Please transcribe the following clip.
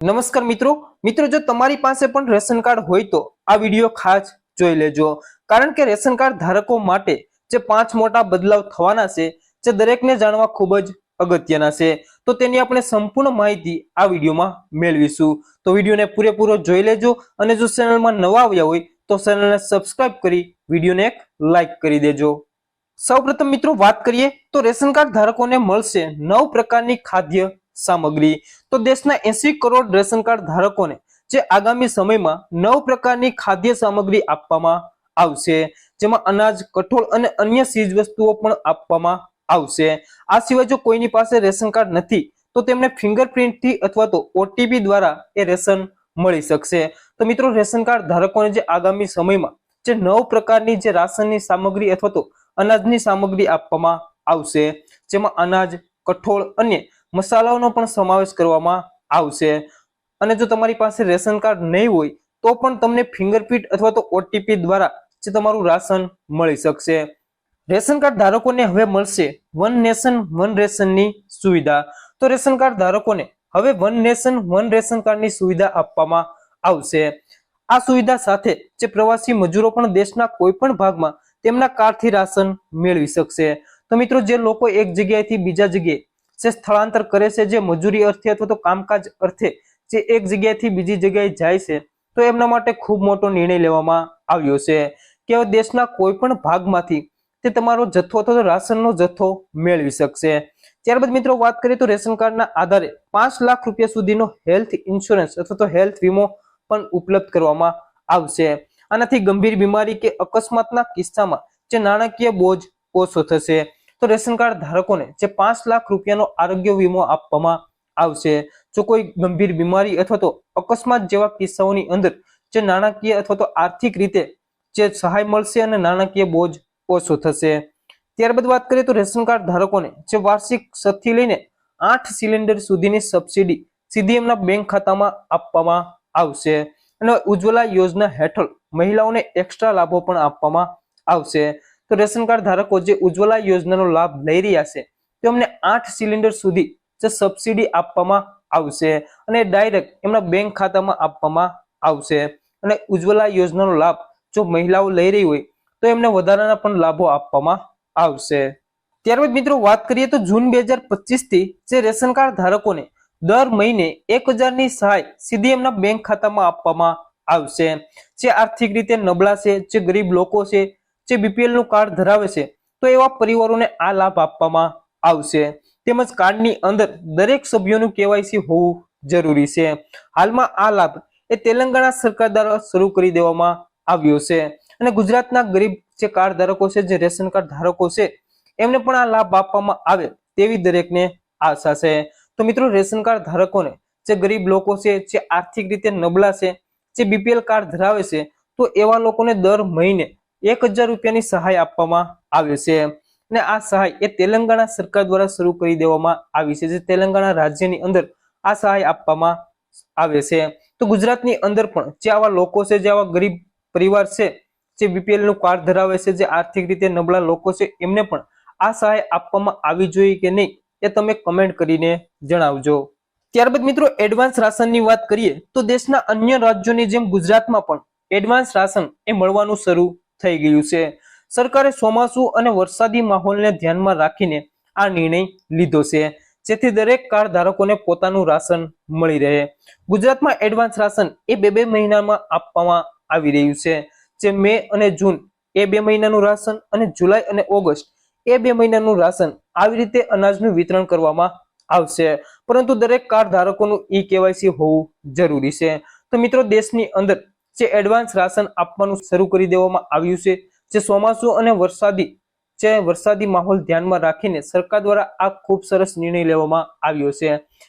નમસ્કાર મિત્રો જો તમારી પાસે પણ રેશન કાર્ડ હોય તો આ વિડીયો ખાસ જોઈ લેજો, કારણ કે રેશન કાર્ડ ધારકો માટે જે 5 મોટા બદલાવ થવાના છે જે દરેકને જાણવા ખૂબ જ અગત્યના છે, તો તેની આપણે સંપૂર્ણ માહિતી આ વિડીયોમાં મેળવીશું। તો વિડીયોને પૂરેપૂરો જોઈ લેજો અને જો ચેનલમાં નવા આવ્યા હોય તો ચેનલને સબસ્ક્રાઇબ કરી વિડીયોને એક લાઈક કરી દેજો। સૌપ્રથમ મિત્રો વાત કરીએ તો રેશન કાર્ડ ધારકોને મળશે 9 પ્રકારની ખાદ્ય સામગ્રી। તો દેશના 80 કરોડ રેશન કાર્ડ ધારકોને જે આગામી સમયમાં 9 પ્રકારની ખાદ્ય સામગ્રી આપવામાં આવશે, જેમાં અનાજ, કઠોળ અને અન્ય ચીજ વસ્તુઓ પણ આપવામાં આવશે। આ સિવાય જો કોઈની પાસે રેશન કાર્ડ નથી તો તેમને ફિંગરપ્રિન્ટથી અથવા તો ઓટીપી દ્વારા એ રેશન મળી શકશે। તો મિત્રો રેશન કાર્ડ ધારકોને જે આગામી સમયમાં જે 9 પ્રકારની જે રાશનની સામગ્રી અથવા તો અનાજની સામગ્રી આપવામાં આવશે, જેમાં અનાજ, કઠોળ અને મસાલાઓનો પણ સમાવેશ કરવામાં આવશે। અને જો તમારી પાસે રેશન કાર્ડ નહીં હોય તો પણ તમને ફિંગરપ્રિન્ટ અથવા તો ઓટીપી દ્વારા જે તમારું રાશન મળી શકશે। રેશન કાર્ડ ધારકોને હવે મળશે વન નેશન વન રેશનની સુવિધા। તો રેશન કાર્ડ ધારકોને હવે વન નેશન વન રેશન કાર્ડની સુવિધા આપવામાં આવશે। આ સુવિધા સાથે જે પ્રવાસી મજૂરો પણ દેશના કોઈ પણ ભાગમાં તેમના કાર્ડથી રાશન મેળવી શકશે। તો મિત્રો જે લોકો એક જગ્યાએથી બીજા જગ્યાએ જે સ્થળાંતર કરે છે, જે મજૂરી અર્થે અથવા તો કામકાજ અર્થે જે એક જગ્યાએથી બીજી જગ્યાએ જાય છે, તો એમના માટે ખૂબ મોટો નિર્ણય લેવામાં આવ્યો છે કે દેશના કોઈ પણ ભાગમાંથી તે તમારો જથ્થો અથવા તો રાશનનો જથ્થો મેળવી શકશે। ત્યારબાદ મિત્રો વાત કરીએ તો રેશન કાર્ડના આધારે 5 લાખ રૂપિયા સુધીનો હેલ્થ ઇન્સ્યોરન્સ અથવા તો હેલ્થ વીમો પણ ઉપલબ્ધ કરવામાં આવશે। આનાથી ગંભીર બીમારી કે અકસ્માતના કિસ્સામાં જે નાણાકીય બોજ ઓછો થશે। તો રેશન કાર્ડ ધારકોને જે 5 લાખ રૂપિયાનો આરોગ્ય વીમો આપવામાં આવશે। જો કોઈ ગંભીર બીમારી અથવા તો અકસ્માત જેવા કિસ્સાઓની અંદર જે નાણાકીય અથવા તો આર્થિક રીતે જે સહાય મળશે અને નાણાકીય બોજ ઓછો થશે। ત્યારબાદ વાત કરીએ તો રેશન કાર્ડ ધારકોને જે વાર્ષિક 6 થી લઈને 8 સિલિન્ડર સુધીની સબસિડી સીધી એમના બેંક ખાતામાં આપવામાં આવશે। અને ઉજ્જવલા યોજના હેઠળ મહિલાઓને એક્સ્ટ્રા લાભો પણ આપવામાં આવશે। તો રેશન કાર્ડ ધારકો જે ઉજ્જવલા યોજનાનો લાભ લઈ રહ્યા છે તેમને 8 સિલિન્ડર સુધી જે સબસિડી આપવામાં આવશે અને ડાયરેક્ટ એમના બેંક ખાતામાં આપવામાં આવશે। અને ઉજ્જવલા યોજનાનો લાભ જો મહિલાઓ લઈ રહી હોય તો એમને વધારાના પણ લાભો આપવામાં આવશે। ત્યારબાદ મિત્રો વાત કરીએ તો જૂન 2025 થી જે રેશન કાર્ડ ધારકોને દર મહિને 1000 ની સહાય સીધી એમના બેંક ખાતામાં આપવામાં આવશે। જે આર્થિક રીતે નબળા છે, જે ગરીબ લોકો છે, જે બીપીએલ નું કાર્ડ ધરાવે છે, તો એવા પરિવારોને આ લાભ આપવામાં આવશે। તેમજ કાર્ડની અંદર દરેક સભ્યોનું કેવાયસી હોવું જરૂરી છે। હાલમાં આ લાભ એ તેલંગાણા સરકાર દ્વારા શરૂ કરી દેવામાં આવ્યો છે અને ગુજરાતના ગરીબ જે કાર્ડ ધારકો છે, જે રેશન કાર્ડ ધારકો છે, એમને પણ આ લાભ આપવામાં આવે તેવી દરેકને આશા છે। તો મિત્રો રેશન કાર્ડ ધારકોને જે ગરીબ લોકો છે, જે આર્થિક રીતે નબળા છે, જે બીપીએલ કાર્ડ ધરાવે છે, તો એવા લોકોને દર મહિને 1000 રૂપિયાની સહાય આપવામાં આવે છે। અને આ સહાય એ તેલંગાણા સરકાર દ્વારા શરૂ કરી દેવામાં આવી છે। જે તેલંગાણા રાજ્યની અંદર આ સહાય આપવામાં આવે છે। તો ગુજરાતની અંદર પણ જે આવા લોકો છે, જે આવા ગરીબ પરિવાર છે, જે બીપીએલ નું કાર્ડ ધરાવે છે, જે આર્થિક રીતે નબળા લોકો છે, એમને પણ આ સહાય આપવામાં આવી જોઈએ કે નહીં એ તમે કમેન્ટ કરીને જણાવજો। ત્યારબાદ મિત્રો એડવાન્સ રાશનની વાત કરીએ તો દેશના અન્ય રાજ્યોની જેમ ગુજરાતમાં પણ એડવાન્સ રાશન એ મળવાનું શરૂ થઈ ગયું છે। સરકારે ચોમાસું અને વરસાદી માહોલને ધ્યાનમાં રાખીને આ નિર્ણય લીધો છે, જેથી દરેક કાર્ડ ધારકોને પોતાનું રાશન મળી રહે। ગુજરાતમાં એડવાન્સ રાશન એ 2 મહિનામાં આપવામાં આવી રહ્યું છે। જે મે અને જૂન એ 2 મહિનાનું રાશન અને જુલાઈ અને ઓગસ્ટ એ 2 મહિનાનું રાશન આવી રીતે અનાજનું વિતરણ કરવામાં આવશે। પરંતુ દરેક કાર્ડ ધારકોનું ઈ કેવાયસી હોવું જરૂરી છે। તો મિત્રો દેશની અંદર જે એડવાન્સ રાશન આપવાનું શરૂ કરી દેવામાં આવ્યું છે, જે ચોમાસું અને વરસાદી માહોલ ધ્યાનમાં રાખીને સરકાર દ્વારા આ ખૂબ સરસ નિર્ણય લેવામાં આવ્યો છે।